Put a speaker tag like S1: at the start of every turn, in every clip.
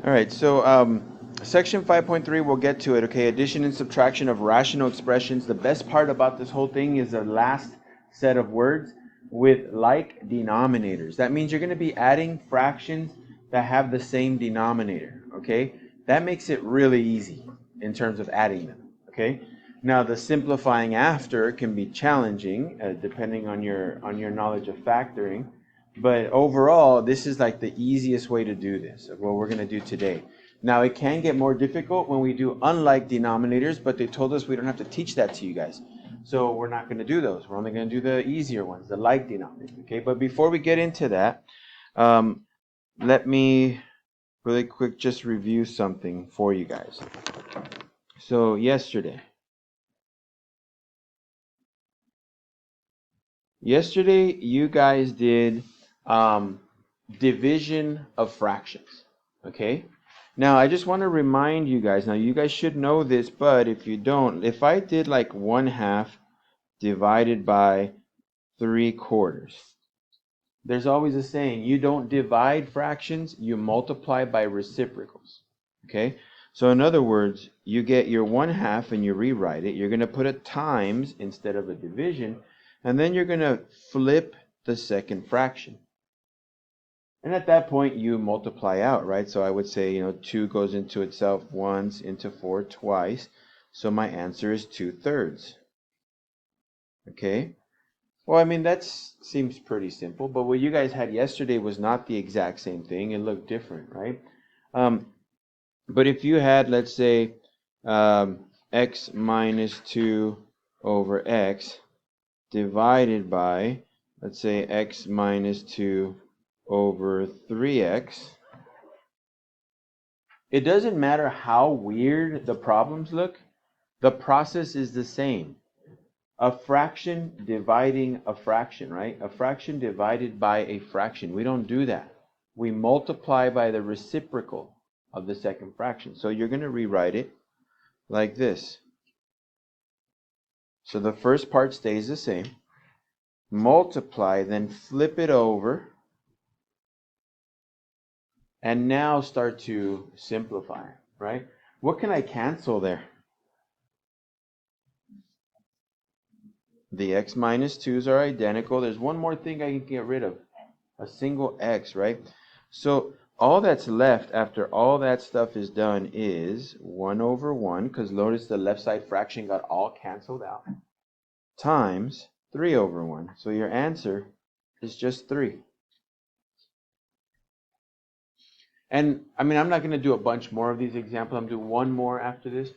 S1: All right, so section 5.3, we'll get to it. Okay, addition and subtraction of rational expressions. The best part about this whole thing is the last set of words with like denominators. That means you're going to be adding fractions that have the same denominator. Okay, that makes it really easy in terms of adding them. Okay, now the simplifying after can be challenging depending on your knowledge of factoring. But overall, this is like the easiest way to do this, of what we're going to do today. Now, it can get more difficult when we do unlike denominators, but they told us we don't have to teach that to you guys. So we're not going to do those. We're only going to do the easier ones, the like denominators. Okay, but before we get into that, um, let me really quick just review something for you guys. So yesterday you guys did division of fractions. Okay? Now, I just want to remind you guys, now you guys should know this, but if you don't, if I did like 1/2 divided by 3/4, there's always a saying, you don't divide fractions, you multiply by reciprocals. Okay? So in other words, you get your 1/2 and you rewrite it. You're going to put a times instead of a division, and then you're going to flip the second fraction. And at that point, you multiply out, right? So I would say, 2 goes into itself once, into 4 twice. So my answer is 2/3. Okay? Well, I mean, that seems pretty simple, but what you guys had yesterday was not the exact same thing. It looked different, right? But if you had, let's say, x minus 2 over x divided by, let's say, x minus 2 over 3x, it doesn't matter how weird the problems look, the process is the same. A fraction dividing a fraction, right? A fraction divided by a fraction. We don't do that. We multiply by the reciprocal of the second fraction. So you're going to rewrite it like this. So the first part stays the same. Multiply, then flip it over, and now start to simplify, right? What can I cancel there? The x minus 2's are identical. There's one more thing I can get rid of. A single x, right? So all that's left after all that stuff is done is 1 over 1, because notice the left side fraction got all canceled out, times 3 over 1. So your answer is just 3. And I mean, I'm not going to do a bunch more of these examples. I'm going to do one more after this.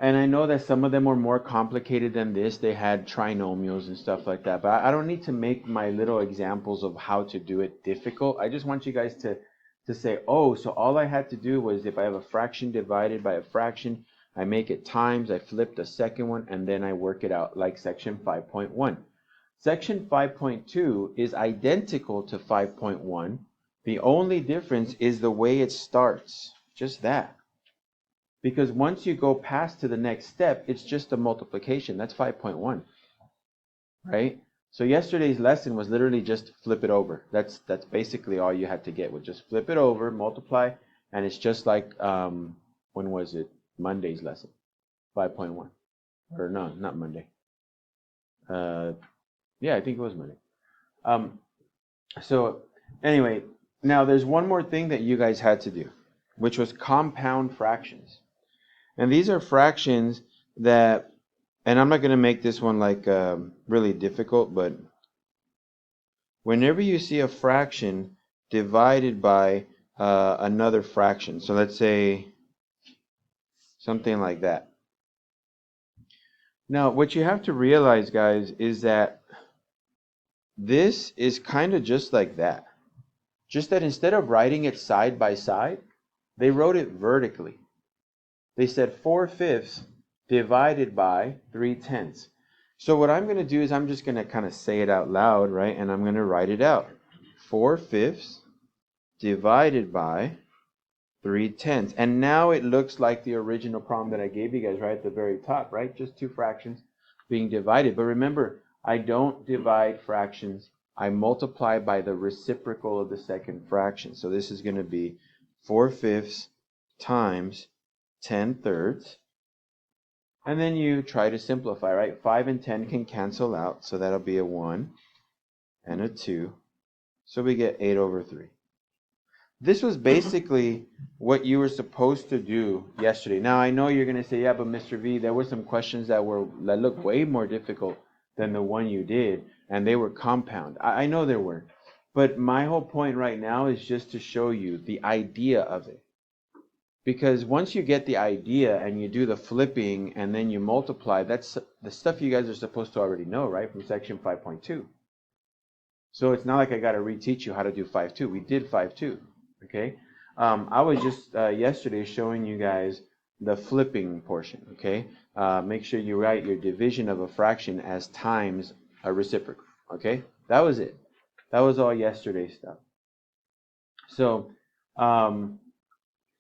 S1: And I know that some of them were more complicated than this. They had trinomials and stuff like that. But I don't need to make my little examples of how to do it difficult. I just want you guys to say, oh, so all I had to do was if I have a fraction divided by a fraction, I make it times, I flip the second one, and then I work it out like section 5.1. Section 5.2 is identical to 5.1. The only difference is the way it starts. Just that. Because once you go past to the next step, it's just a multiplication. That's 5.1, right? So yesterday's lesson was literally just flip it over. That's basically all you had to get, was just flip it over, multiply, and it's just like, when was it? Monday's lesson, 5.1. Or no, not Monday. Yeah, I think it was Monday. So anyway, now there's one more thing that you guys had to do, which was compound fractions. And these are fractions that, and I'm not going to make this one like really difficult, but whenever you see a fraction divided by another fraction, so let's say something like that. Now, what you have to realize, guys, is that this is kind of just like that. Just that instead of writing it side by side, they wrote it vertically. They said 4/5 divided by 3/10. So what I'm going to do is I'm just going to kind of say it out loud, right? And I'm going to write it out. 4/5 divided by 3/10. And now it looks like the original problem that I gave you guys right at the very top, right? Just two fractions being divided. But remember, I don't divide fractions. I multiply by the reciprocal of the second fraction. So this is going to be 4/5 times 10 thirds. And then you try to simplify, right? 5 and 10 can cancel out, so that'll be a 1 and a 2. So we get 8 over 3. This was basically what you were supposed to do yesterday. Now, I know you're going to say, yeah, but Mr. V, there were some questions that looked way more difficult than the one you did, and they were compound. I know there were. But my whole point right now is just to show you the idea of it. Because once you get the idea and you do the flipping and then you multiply, that's the stuff you guys are supposed to already know, right, from section 5.2. So it's not like I got to reteach you how to do 5.2. We did 5.2. Okay, I was just yesterday showing you guys the flipping portion. Okay, make sure you write your division of a fraction as times a reciprocal. Okay, that was it. That was all yesterday's stuff. So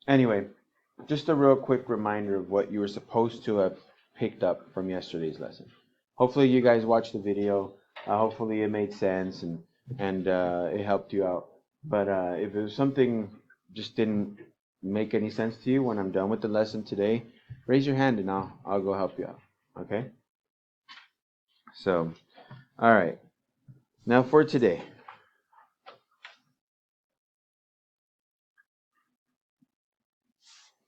S1: anyway, just a real quick reminder of what you were supposed to have picked up from yesterday's lesson. Hopefully you guys watched the video. Hopefully it made sense and it helped you out. But if it was something just didn't make any sense to you when I'm done with the lesson today, raise your hand and I'll go help you out. Okay? So, all right. Now for today.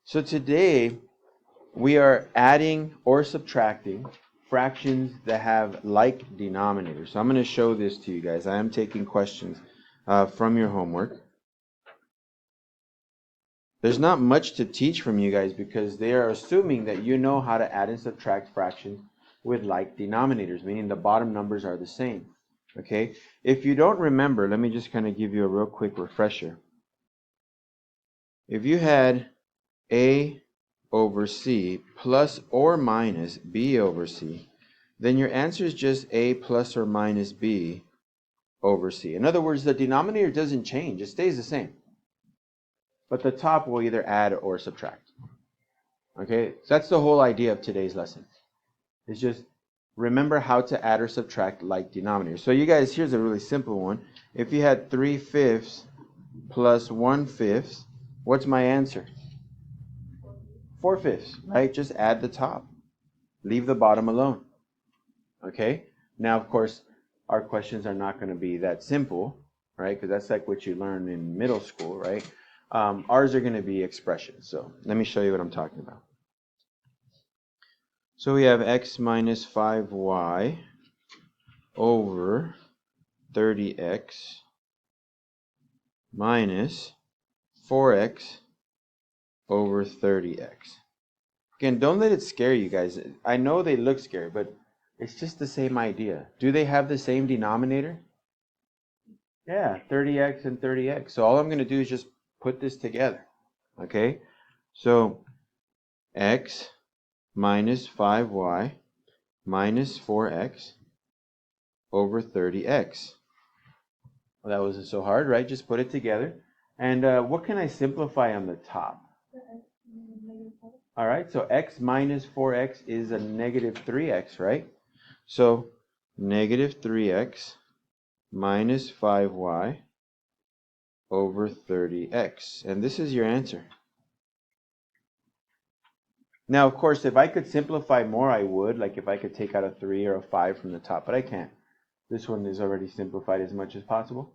S1: So today we are adding or subtracting fractions that have like denominators. So I'm going to show this to you guys. I am taking questions from your homework. There's not much to teach from you guys because they are assuming that you know how to add and subtract fractions with like denominators, meaning the bottom numbers are the same. Okay? If you don't remember, let me just kind of give you a real quick refresher. If you had A over C plus or minus B over C, then your answer is just A plus or minus B over C. In other words, the denominator doesn't change. It stays the same. But the top will either add or subtract. Okay, so that's the whole idea of today's lesson. It's just remember how to add or subtract like denominators. So you guys, here's a really simple one. If you had 3/5 plus 1/5, what's my answer? 4/5, right? Just add the top. Leave the bottom alone. Okay? Now, of course, our questions are not going to be that simple, right? Because that's like what you learn in middle school, right? Ours are going to be expressions. So let me show you what I'm talking about. So we have x minus 5y over 30x minus 4x over 30x. Again, don't let it scare you guys. I know they look scary, but it's just the same idea. Do they have the same denominator? Yeah, 30x and 30x. So all I'm going to do is just put this together. Okay? So x minus 5y minus 4x over 30x. Well, that wasn't so hard, right? Just put it together. And what can I simplify on the top? All right, so x minus 4x is a negative 3x, right? So negative 3x minus 5y over 30x. And this is your answer. Now, of course, if I could simplify more, I would. Like if I could take out a 3 or a 5 from the top, but I can't. This one is already simplified as much as possible.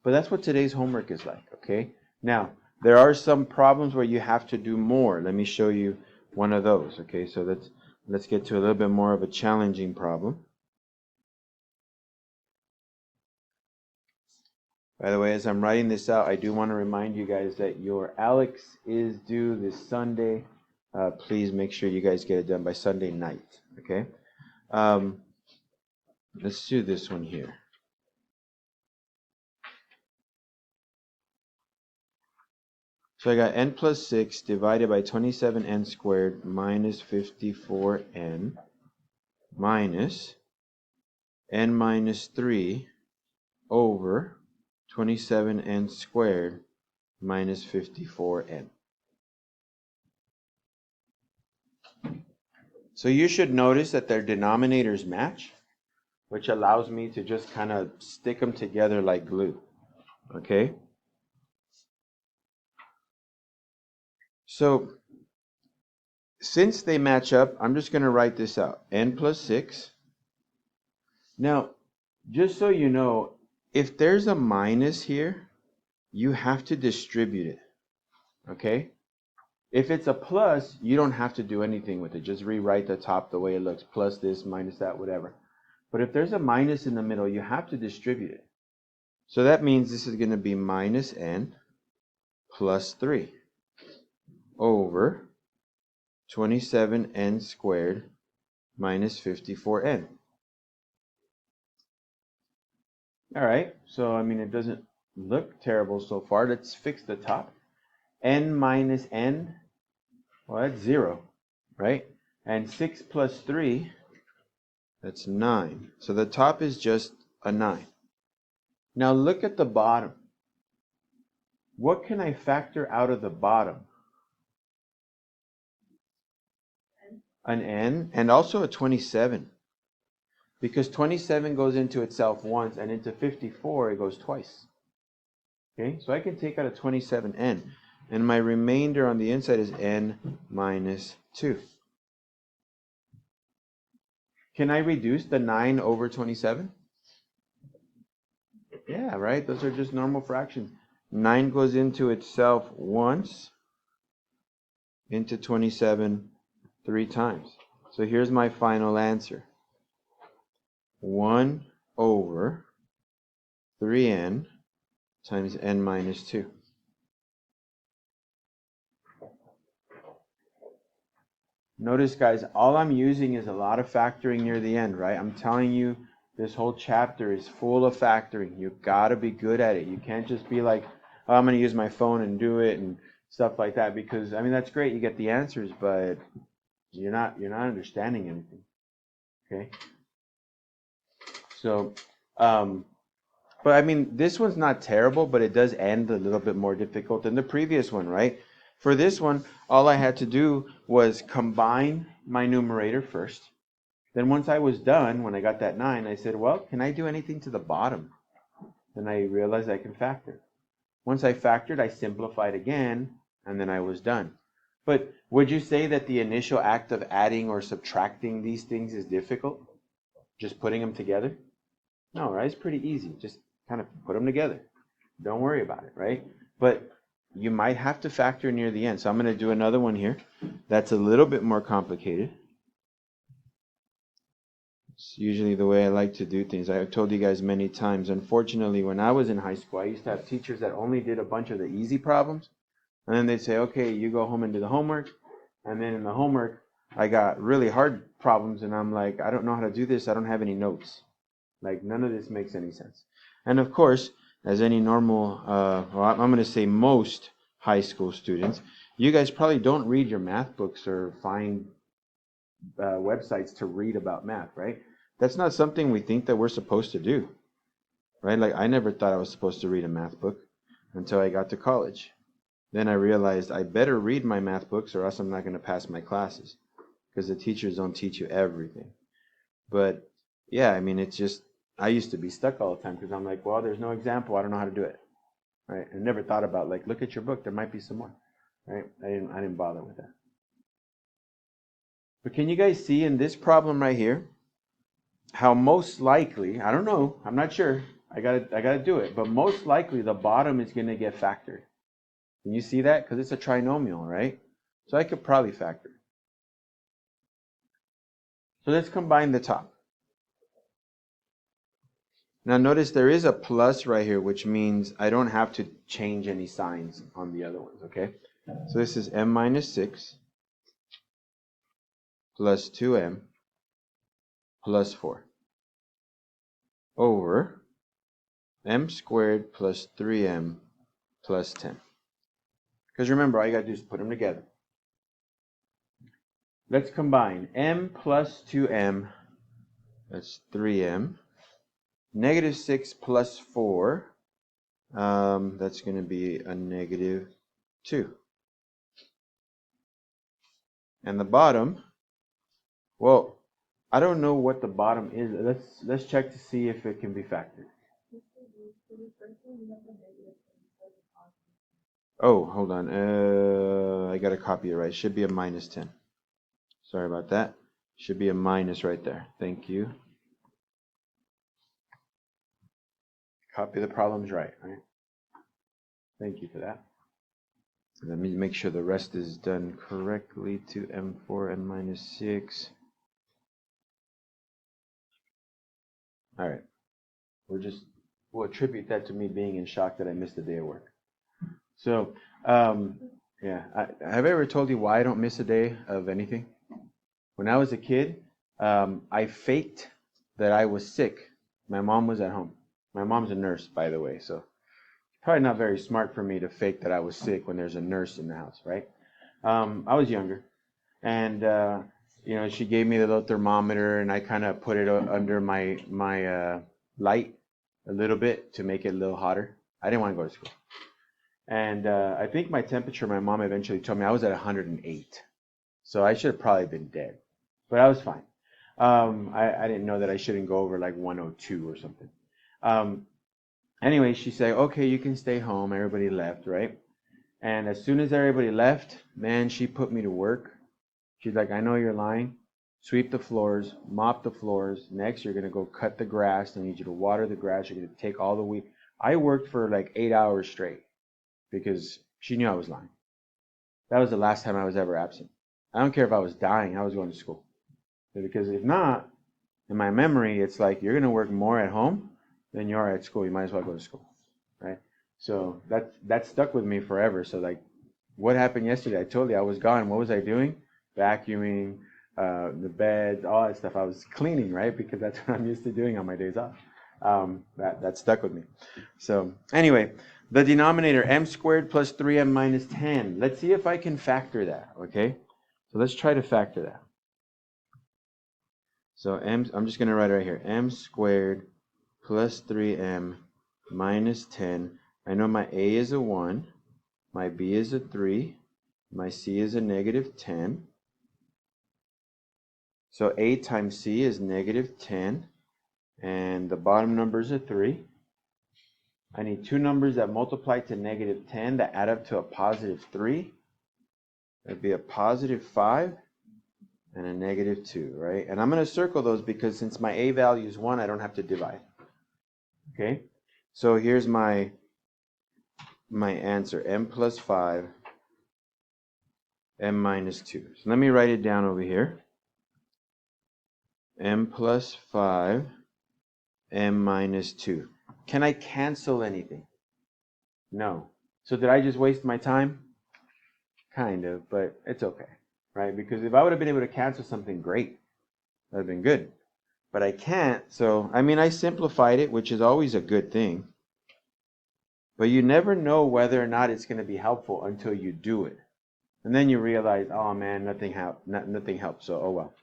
S1: But that's what today's homework is like, okay? Now, there are some problems where you have to do more. Let me show you one of those, okay? So let's get to a little bit more of a challenging problem. By the way, as I'm writing this out, I do want to remind you guys that your Alex is due this Sunday. Please make sure you guys get it done by Sunday night, okay? Let's do this one here. So I got n plus 6 divided by 27n squared minus 54n minus n minus 3 over 27n squared minus 54n. So you should notice that their denominators match, which allows me to just kind of stick them together like glue. Okay? So since they match up, I'm just going to write this out. N plus 6. Now, just so you know, if there's a minus here, you have to distribute it. Okay? If it's a plus, you don't have to do anything with it. Just rewrite the top the way it looks. Plus this, minus that, whatever. But if there's a minus in the middle, you have to distribute it. So that means this is going to be minus n plus 3 over 27n squared minus 54n. All right, so I mean, it doesn't look terrible so far. Let's fix the top. N minus n, well, that's 0, right? And 6 plus 3, that's 9. So the top is just a 9. Now look at the bottom. What can I factor out of the bottom? An n and also a 27. Because 27 goes into itself once, and into 54 it goes twice. Okay, so I can take out a 27n, and my remainder on the inside is n minus 2. Can I reduce the 9 over 27? Yeah, right? Those are just normal fractions. 9 goes into itself once, into 27 3 times. So here's my final answer. 1 over 3n times n minus 2. Notice, guys, all I'm using is a lot of factoring near the end, right? I'm telling you, this whole chapter is full of factoring. You've got to be good at it. You can't just be like, oh, I'm going to use my phone and do it and stuff like that, because, I mean, that's great. You get the answers, but you're not understanding anything, okay? So, but I mean, this one's not terrible, but it does end a little bit more difficult than the previous one, right? For this one, all I had to do was combine my numerator first. Then once I was done, when I got that 9, I said, well, can I do anything to the bottom? Then I realized I can factor. Once I factored, I simplified again, and then I was done. But would you say that the initial act of adding or subtracting these things is difficult? Just putting them together? No, right? It's pretty easy. Just kind of put them together. Don't worry about it, right? But you might have to factor near the end. So I'm going to do another one here that's a little bit more complicated. It's usually the way I like to do things. I've told you guys many times. Unfortunately, when I was in high school, I used to have teachers that only did a bunch of the easy problems. And then they'd say, okay, you go home and do the homework. And then in the homework, I got really hard problems. And I'm like, I don't know how to do this. I don't have any notes. Like, none of this makes any sense. And of course, as any normal, well, I'm going to say most high school students, you guys probably don't read your math books or find websites to read about math, right? That's not something we think that we're supposed to do, right? Like, I never thought I was supposed to read a math book until I got to college. Then I realized I better read my math books or else I'm not going to pass my classes, because the teachers don't teach you everything. But yeah, I mean, it's just, I used to be stuck all the time because I'm like, well, there's no example. I don't know how to do it, right? I never thought about, like, look at your book. There might be some more, right? I didn't bother with that. But can you guys see in this problem right here how most likely, I don't know, I'm not sure, I gotta do it, but most likely the bottom is going to get factored. Can you see that? Because it's a trinomial, right? So I could probably factor. So let's combine the top. Now notice there is a plus right here, which means I don't have to change any signs on the other ones, okay? So this is m minus 6 plus 2m plus 4 over m squared plus 3m plus 10. Because remember, all you got to do is put them together. Let's combine m plus 2m, that's 3m, negative 6 plus 4, that's going to be a negative 2. And the bottom, well, I don't know what the bottom is. Let's check to see if it can be factored. Oh, hold on. I got to copy it right. It should be a minus 10. Sorry about that. Should be a minus right there. Thank you. Copy the problems right? Thank you for that. Let me make sure the rest is done correctly to M4 and minus 6. All right. We'll attribute that to me being in shock that I missed a day of work. So, yeah. Have I ever told you why I don't miss a day of anything? When I was a kid, I faked that I was sick. My mom was at home. My mom's a nurse, by the way, so probably not very smart for me to fake that I was sick when there's a nurse in the house, right? I was younger, and she gave me the little thermometer, and I kind of put it under my light a little bit to make it a little hotter. I didn't want to go to school, and I think my temperature, my mom eventually told me I was at 108, so I should have probably been dead, but I was fine. I didn't know that I shouldn't go over like 102 or something. Anyway, she said, okay, you can stay home. Everybody left, right? And as soon as everybody left, man, she put me to work. She's like, I know you're lying. Sweep the floors, mop the floors. Next, you're going to go cut the grass. I need you to water the grass. You're going to take all the weed. I worked for like 8 hours straight because she knew I was lying. That was the last time I was ever absent. I don't care if I was dying. I was going to school. Because if not, in my memory, it's like you're going to work more at home than you are at school. You might as well go to school, right? So that stuck with me forever. So like, what happened yesterday? I told you I was gone. What was I doing? Vacuuming, the beds, all that stuff. I was cleaning, right? Because that's what I'm used to doing on my days off. That stuck with me. So anyway, the denominator, m squared plus 3m minus 10. Let's see if I can factor that, okay? So let's try to factor that. So I'm just going to write right here, m squared plus 3m minus 10. I know my a is a 1, my b is a 3, my c is a negative 10. So a times c is negative 10, and the bottom number is a 3. I need two numbers that multiply to negative 10 that add up to a positive 3. That'd be a positive 5 and a negative 2, right? And I'm going to circle those because since my a value is 1, I don't have to divide. Okay? So here's my answer, m plus 5, m minus 2. So let me write it down over here. M plus 5, m minus 2. Can I cancel anything? No. So did I just waste my time? Kind of, but it's okay, right? Because if I would have been able to cancel something, great. That would have been good. But I can't, so, I mean, I simplified it, which is always a good thing. But you never know whether or not it's going to be helpful until you do it. And then you realize, oh man, nothing helped, so oh well.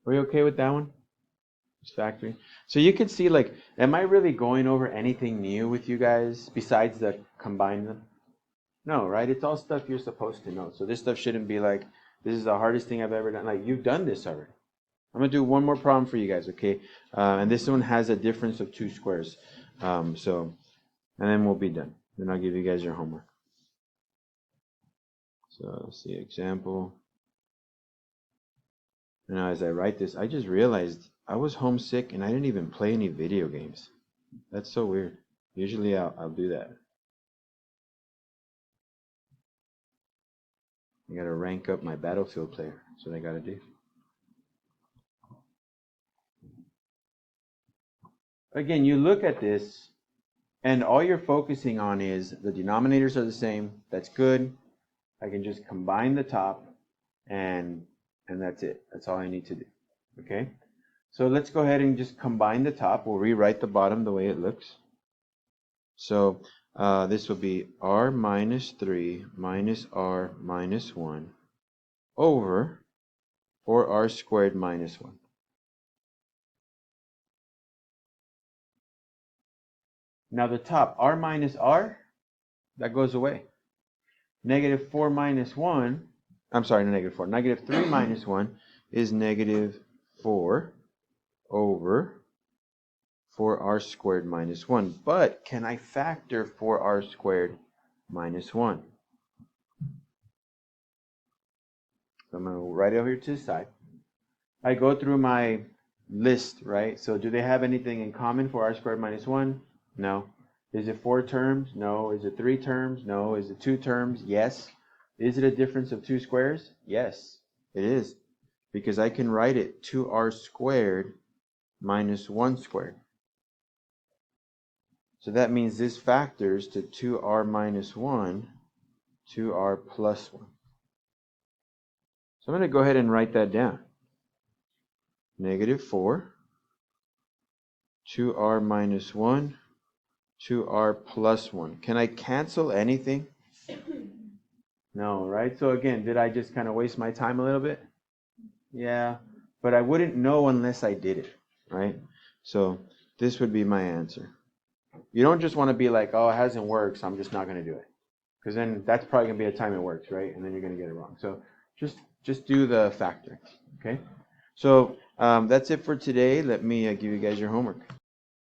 S1: Are you okay with that one? Just factoring. So you can see, like, am I really going over anything new with you guys besides the combine them? No, right? It's all stuff you're supposed to know. So this stuff shouldn't be like, this is the hardest thing I've ever done. Like, you've done this already. I'm going to do one more problem for you guys, okay? And this one has a difference of 2 squares. And then we'll be done. Then I'll give you guys your homework. So let's see, example. Now, as I write this, I just realized I was homesick and I didn't even play any video games. That's so weird. Usually I'll do that. I gotta rank up my Battlefield player. That's what I gotta do. Again, you look at this and all you're focusing on is the denominators are the same. That's good. I can just combine the top and that's it. That's all I need to do. Okay? So let's go ahead and just combine the top. We'll rewrite the bottom the way it looks. So this will be r minus 3 minus r minus 1 over 4r squared minus 1. Now the top, r minus r, that goes away. Negative 4 minus 1, I'm sorry, no, negative 4. Negative 3 minus 1 is negative 4 over 4r squared minus 1. But can I factor 4r squared minus 1? So I'm going to write it over here to the side. I go through my list, right? So do they have anything in common for r squared minus 1? No. Is it 4 terms? No. Is it 3 terms? No. Is it 2 terms? Yes. Is it a difference of 2 squares? Yes, it is. Because I can write it 2r squared minus 1 squared. So that means this factors to 2r minus 1, 2r plus 1. So I'm going to go ahead and write that down. Negative 4, 2r minus 1, 2r plus 1. Can I cancel anything? No, right? So again, did I just kind of waste my time a little bit? Yeah, but I wouldn't know unless I did it, right? So this would be my answer. You don't just want to be like, oh, it hasn't worked, so I'm just not going to do it. Because then that's probably going to be a time it works, right? And then you're going to get it wrong. So just do the factor, okay? So that's it for today. Let me give you guys your homework.